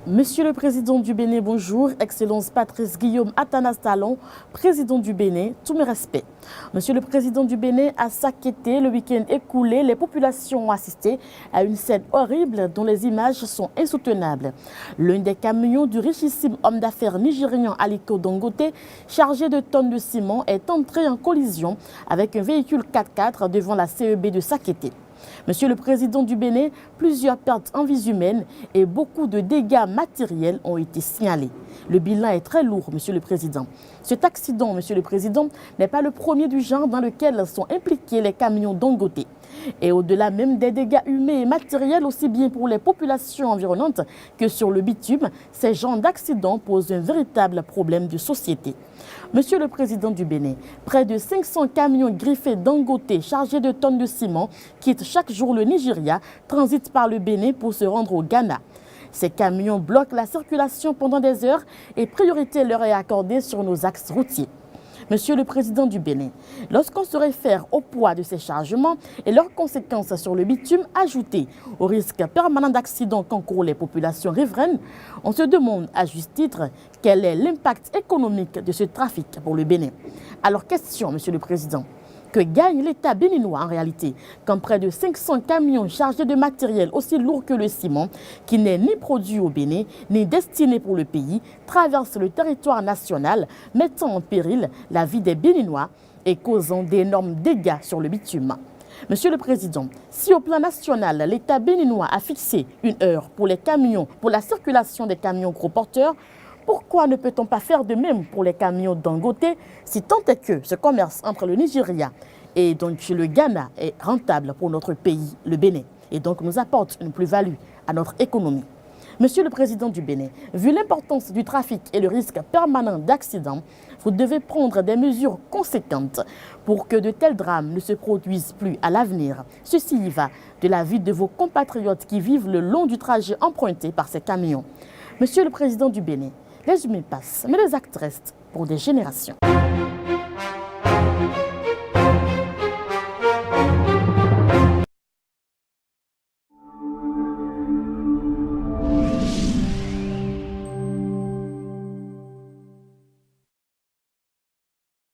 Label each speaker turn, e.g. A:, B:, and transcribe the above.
A: Monsieur le Président du Bénin, bonjour. Excellence Patrice Guillaume Atanas Talon, Président du Bénin, tous mes respects. Monsieur le Président du Bénin, à Sakété, le week-end écoulé, les populations ont assisté à une scène horrible dont les images sont insoutenables. L'un des camions du richissime homme d'affaires nigérian Aliko Dangote, chargé de tonnes de ciment, est entré en collision avec un véhicule 4x4 devant la CEB de Sakété. Monsieur le Président du Bénin, plusieurs pertes en vies humaines et beaucoup de dégâts matériels ont été signalés. Le bilan est très lourd, Monsieur le Président. Cet accident, Monsieur le Président, n'est pas le premier du genre dans lequel sont impliqués les camions Dangote. Et au-delà même des dégâts humains et matériels, aussi bien pour les populations environnantes que sur le bitume, ces genres d'accidents posent un véritable problème de société. Monsieur le Président du Bénin, près de 500 camions griffés Dangote chargés de tonnes de ciment quittent chaque jour le Nigeria, transitent par le Bénin pour se rendre au Ghana. Ces camions bloquent la circulation pendant des heures et priorité leur est accordée sur nos axes routiers. Monsieur le Président du Bénin, lorsqu'on se réfère au poids de ces chargements et leurs conséquences sur le bitume ajoutées au risque permanent d'accidents qu'encourent les populations riveraines, on se demande à juste titre quel est l'impact économique de ce trafic pour le Bénin. Alors question, Monsieur le Président, que gagne l'État béninois en réalité quand près de 500 camions chargés de matériel aussi lourd que le ciment, qui n'est ni produit au Bénin, ni destiné pour le pays, traversent le territoire national, mettant en péril la vie des Béninois et causant d'énormes dégâts sur le bitume. Monsieur le Président, si au plan national, l'État béninois a fixé une heure pour les camions, pour la circulation des camions gros porteurs, pourquoi ne peut-on pas faire de même pour les camions Dangote, si tant est que ce commerce entre le Nigeria et donc le Ghana est rentable pour notre pays, le Bénin, et donc nous apporte une plus-value à notre économie. Monsieur le Président du Bénin, vu l'importance du trafic et le risque permanent d'accidents, vous devez prendre des mesures conséquentes pour que de tels drames ne se produisent plus à l'avenir. Ceci y va de la vie de vos compatriotes qui vivent le long du trajet emprunté par ces camions. Monsieur le Président du Bénin, les humains passent, mais les actes restent pour des générations.